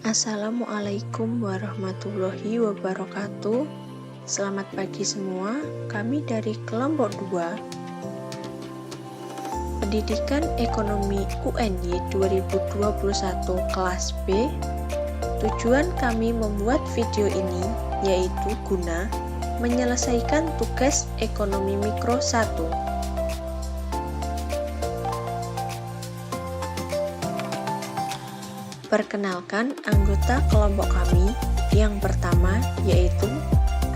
Assalamualaikum warahmatullahi wabarakatuh. Selamat pagi semua. Kami dari kelompok 2 Pendidikan Ekonomi UNY 2021 kelas B. Tujuan kami membuat video ini yaitu guna menyelesaikan tugas ekonomi mikro 1. Perkenalkan anggota kelompok kami. Yang pertama yaitu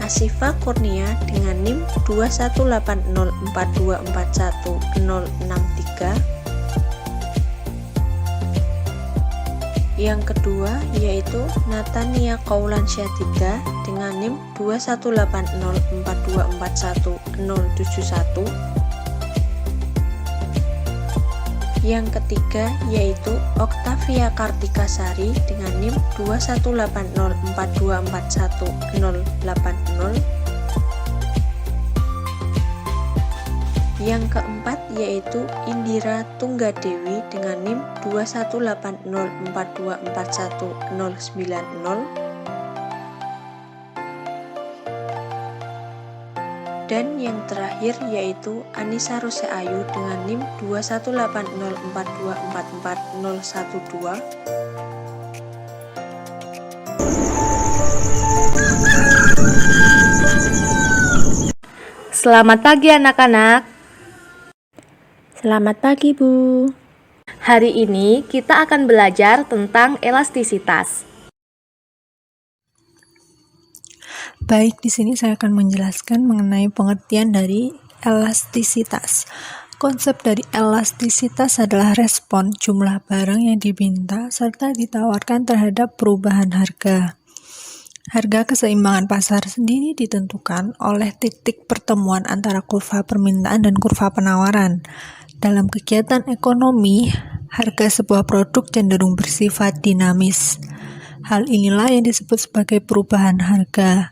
Asifa Kurnia dengan NIM 21804241063. Yang kedua yaitu Natania Kaulan Syadida dengan NIM 21804241071. Yang ketiga yaitu Oktavia Kartikasari dengan NIM 21804241080. Yang keempat yaitu Indira Tunggadewi dengan NIM 21804241090. Dan yang terakhir yaitu Anissa Rose Ayu dengan NIM 21804244012. Selamat pagi anak-anak. Selamat pagi, Bu. Hari ini kita akan belajar tentang elastisitas. Baik, di sini saya akan menjelaskan mengenai pengertian dari elastisitas. Konsep dari elastisitas adalah respon jumlah barang yang diminta serta ditawarkan terhadap perubahan harga. Harga keseimbangan pasar sendiri ditentukan oleh titik pertemuan antara kurva permintaan dan kurva penawaran. Dalam kegiatan ekonomi, harga sebuah produk cenderung bersifat dinamis. Hal inilah yang disebut sebagai perubahan harga.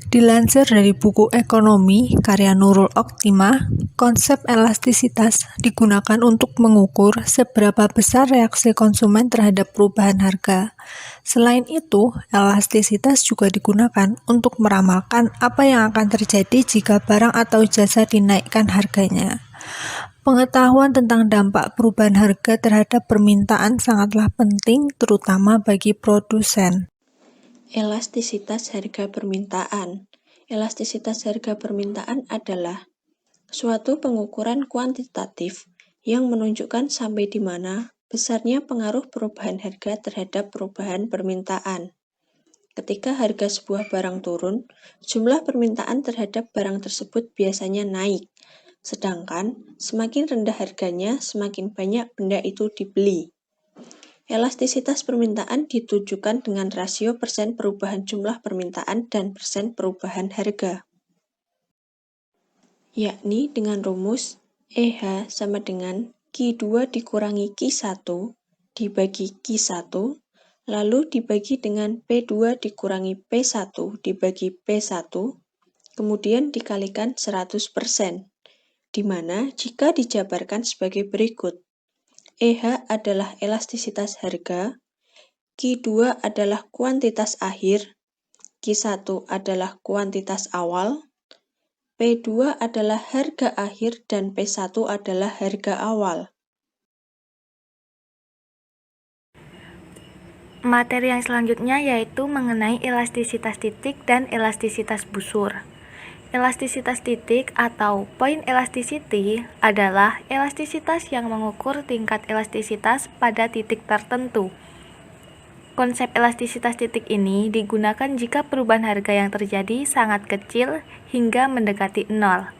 Dilansir dari buku ekonomi karya Nurul Optima, konsep elastisitas digunakan untuk mengukur seberapa besar reaksi konsumen terhadap perubahan harga. Selain itu, elastisitas juga digunakan untuk meramalkan apa yang akan terjadi jika barang atau jasa dinaikkan harganya. Pengetahuan tentang dampak perubahan harga terhadap permintaan sangatlah penting, terutama bagi produsen. Elastisitas harga permintaan. Elastisitas harga permintaan adalah suatu pengukuran kuantitatif yang menunjukkan sampai di mana besarnya pengaruh perubahan harga terhadap perubahan permintaan. Ketika harga sebuah barang turun, jumlah permintaan terhadap barang tersebut biasanya naik. Sedangkan semakin rendah harganya, semakin banyak benda itu dibeli. Elastisitas permintaan ditujukan dengan rasio persen perubahan jumlah permintaan dan persen perubahan harga, yakni dengan rumus EH sama dengan Q2 dikurangi Q1 dibagi Q1, lalu dibagi dengan P2 dikurangi P1 dibagi P1, kemudian dikalikan 100%, di mana jika dijabarkan sebagai berikut. EH adalah elastisitas harga, Q2 adalah kuantitas akhir, Q1 adalah kuantitas awal, P2 adalah harga akhir, dan P1 adalah harga awal. Materi yang selanjutnya yaitu mengenai elastisitas titik dan elastisitas busur. Elastisitas titik atau point elasticity adalah elastisitas yang mengukur tingkat elastisitas pada titik tertentu. Konsep elastisitas titik ini digunakan jika perubahan harga yang terjadi sangat kecil hingga mendekati nol.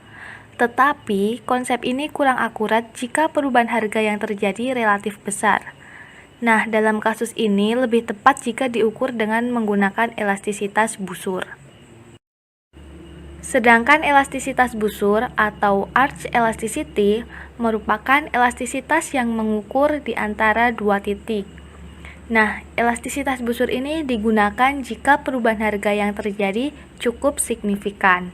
Tetapi konsep ini kurang akurat jika perubahan harga yang terjadi relatif besar. Nah, dalam kasus ini lebih tepat jika diukur dengan menggunakan elastisitas busur. Sedangkan elastisitas busur atau arch elasticity merupakan elastisitas yang mengukur di antara dua titik. Nah, elastisitas busur ini digunakan jika perubahan harga yang terjadi cukup signifikan.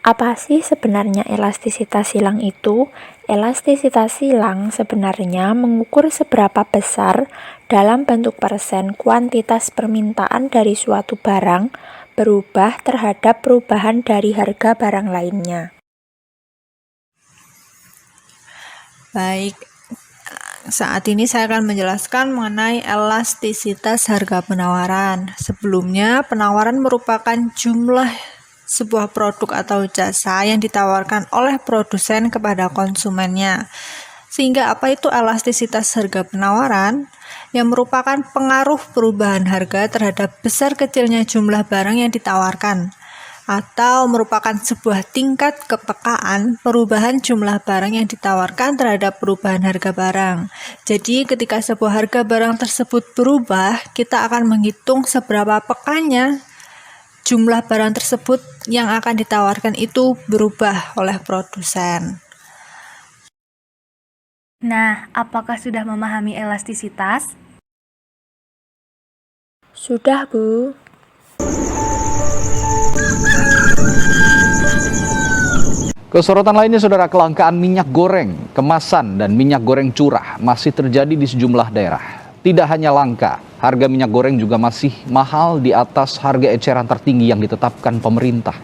Apa sih sebenarnya elastisitas silang itu? Elastisitas silang sebenarnya mengukur seberapa besar dalam bentuk persen kuantitas permintaan dari suatu barang berubah terhadap perubahan dari harga barang lainnya. Baik, saat ini saya akan menjelaskan mengenai elastisitas harga penawaran. Sebelumnya, penawaran merupakan jumlah sebuah produk atau jasa yang ditawarkan oleh produsen kepada konsumennya. Sehingga apa itu elastisitas harga penawaran? Yang merupakan pengaruh perubahan harga terhadap besar kecilnya jumlah barang yang ditawarkan, atau merupakan sebuah tingkat kepekaan perubahan jumlah barang yang ditawarkan terhadap perubahan harga barang. Jadi ketika sebuah harga barang tersebut berubah, kita akan menghitung seberapa pekanya jumlah barang tersebut yang akan ditawarkan itu berubah oleh produsen. Nah, apakah sudah memahami elastisitas? Sudah, Bu. Kesorotan lainnya, saudara, kelangkaan minyak goreng kemasan dan minyak goreng curah masih terjadi di sejumlah daerah. Tidak hanya langka, harga minyak goreng juga masih mahal di atas harga eceran tertinggi yang ditetapkan pemerintah.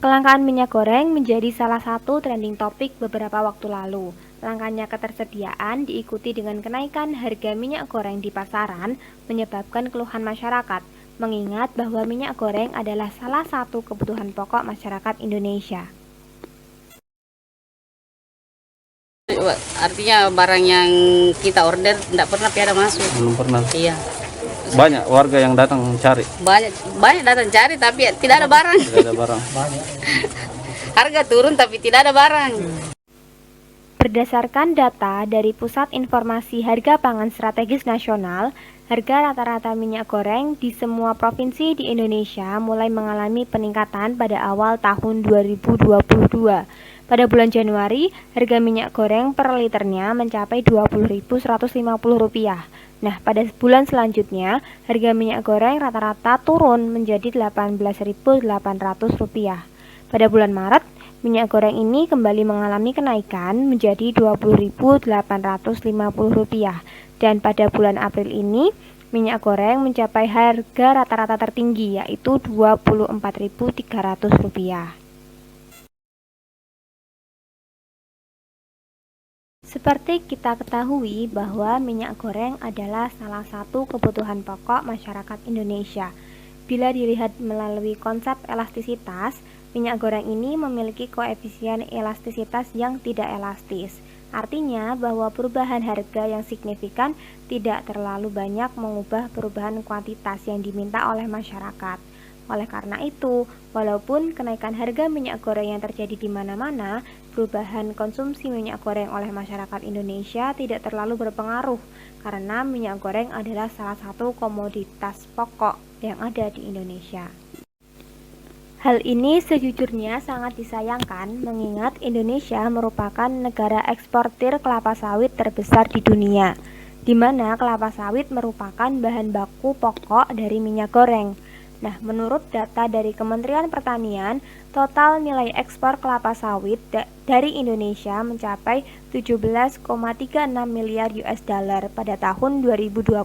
Kelangkaan minyak goreng menjadi salah satu trending topik beberapa waktu lalu. Langkanya ketersediaan diikuti dengan kenaikan harga minyak goreng di pasaran menyebabkan keluhan masyarakat, mengingat bahwa minyak goreng adalah salah satu kebutuhan pokok masyarakat Indonesia. Artinya barang yang kita order tidak pernah ada masuk. Belum pernah. Iya. Banyak warga yang datang cari. Banyak datang cari tapi tidak ada barang. Tidak ada barang. Harga turun tapi tidak ada barang. Berdasarkan data dari Pusat Informasi Harga Pangan Strategis Nasional, harga rata-rata minyak goreng di semua provinsi di Indonesia mulai mengalami peningkatan pada awal tahun 2022. Pada bulan Januari, harga minyak goreng per liternya mencapai Rp20.150. Nah, pada bulan selanjutnya, harga minyak goreng rata-rata turun menjadi Rp18.800. Pada bulan Maret, minyak goreng ini kembali mengalami kenaikan menjadi Rp20.850. Dan pada bulan April ini, minyak goreng mencapai harga rata-rata tertinggi yaitu Rp24.300. Seperti kita ketahui bahwa minyak goreng adalah salah satu kebutuhan pokok masyarakat Indonesia. Bila dilihat melalui konsep elastisitas, minyak goreng ini memiliki koefisien elastisitas yang tidak elastis. Artinya bahwa perubahan harga yang signifikan tidak terlalu banyak mengubah perubahan kuantitas yang diminta oleh masyarakat. Oleh karena itu, walaupun kenaikan harga minyak goreng yang terjadi di mana-mana, perubahan konsumsi minyak goreng oleh masyarakat Indonesia tidak terlalu berpengaruh karena minyak goreng adalah salah satu komoditas pokok yang ada di Indonesia. Hal ini sejujurnya sangat disayangkan mengingat Indonesia merupakan negara eksportir kelapa sawit terbesar di dunia, di mana kelapa sawit merupakan bahan baku pokok dari minyak goreng. Nah, menurut data dari Kementerian Pertanian, total nilai ekspor kelapa sawit dari Indonesia mencapai 17,36 miliar US dollar pada tahun 2020.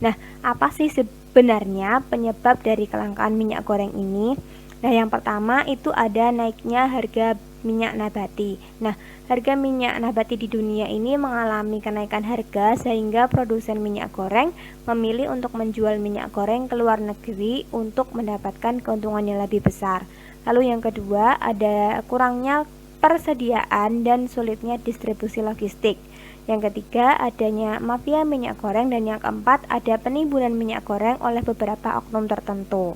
Nah, apa sih sebenarnya penyebab dari kelangkaan minyak goreng ini? Nah, yang pertama itu ada naiknya harga minyak nabati. Nah, harga minyak nabati di dunia ini mengalami kenaikan harga sehingga produsen minyak goreng memilih untuk menjual minyak goreng ke luar negeri untuk mendapatkan keuntungan yang lebih besar. Lalu yang kedua ada kurangnya persediaan dan sulitnya distribusi logistik. Yang ketiga adanya mafia minyak goreng dan yang keempat ada penimbunan minyak goreng oleh beberapa oknum tertentu.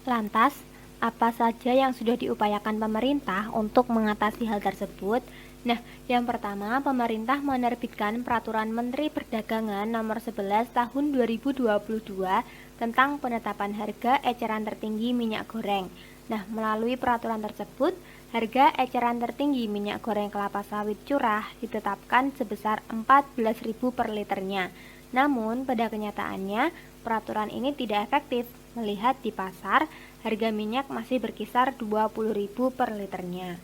Lantas, apa saja yang sudah diupayakan pemerintah untuk mengatasi hal tersebut? Nah, yang pertama, pemerintah menerbitkan Peraturan Menteri Perdagangan Nomor 11 Tahun 2022 tentang penetapan harga eceran tertinggi minyak goreng. Nah, melalui peraturan tersebut, harga eceran tertinggi minyak goreng kelapa sawit curah ditetapkan sebesar Rp14.000 per liternya. Namun, pada kenyataannya, peraturan ini tidak efektif melihat di pasar harga minyak masih berkisar 20.000 per liternya.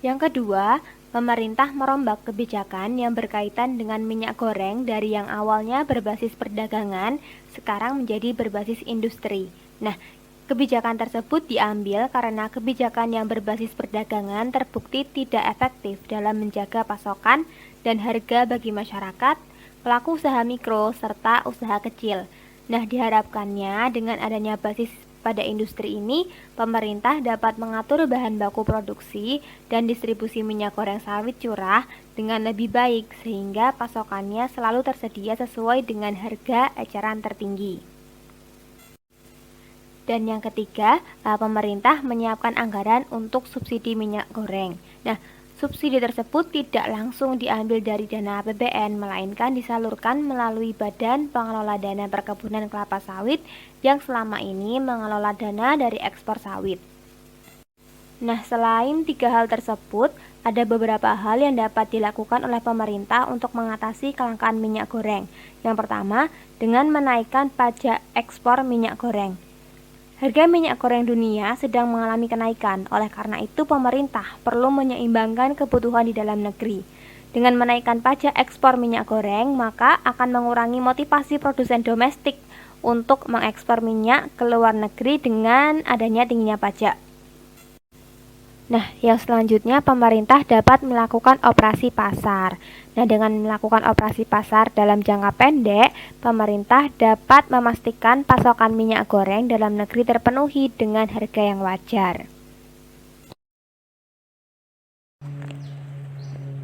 Yang kedua, pemerintah merombak kebijakan yang berkaitan dengan minyak goreng dari yang awalnya berbasis perdagangan, sekarang menjadi berbasis industri. Nah, kebijakan tersebut diambil karena kebijakan yang berbasis perdagangan terbukti tidak efektif dalam menjaga pasokan dan harga bagi masyarakat, pelaku usaha mikro, serta usaha kecil. Nah, diharapkannya dengan adanya basis pada industri ini, pemerintah dapat mengatur bahan baku produksi dan distribusi minyak goreng sawit curah dengan lebih baik sehingga pasokannya selalu tersedia sesuai dengan harga eceran tertinggi. Dan yang ketiga, pemerintah menyiapkan anggaran untuk subsidi minyak goreng. Nah, subsidi tersebut tidak langsung diambil dari dana APBN, melainkan disalurkan melalui Badan Pengelola Dana Perkebunan Kelapa Sawit yang selama ini mengelola dana dari ekspor sawit. Nah, selain 3 hal tersebut, ada beberapa hal yang dapat dilakukan oleh pemerintah untuk mengatasi kelangkaan minyak goreng. Yang pertama, dengan menaikkan pajak ekspor minyak goreng. Harga minyak goreng dunia sedang mengalami kenaikan, oleh karena itu pemerintah perlu menyeimbangkan kebutuhan di dalam negeri. Dengan menaikkan pajak ekspor minyak goreng, maka akan mengurangi motivasi produsen domestik untuk mengekspor minyak ke luar negeri dengan adanya tingginya pajak. Nah, yang selanjutnya pemerintah dapat melakukan operasi pasar. Nah, dengan melakukan operasi pasar dalam jangka pendek, pemerintah dapat memastikan pasokan minyak goreng dalam negeri terpenuhi dengan harga yang wajar.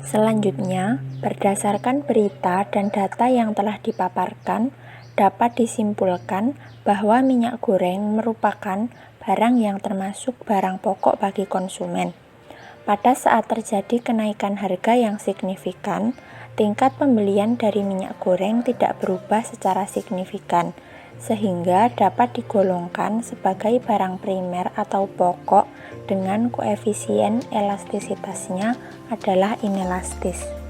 Selanjutnya, berdasarkan berita dan data yang telah dipaparkan, dapat disimpulkan bahwa minyak goreng merupakan barang yang termasuk barang pokok bagi konsumen. Pada saat terjadi kenaikan harga yang signifikan, tingkat pembelian dari minyak goreng tidak berubah secara signifikan, sehingga dapat digolongkan sebagai barang primer atau pokok dengan koefisien elastisitasnya adalah inelastis.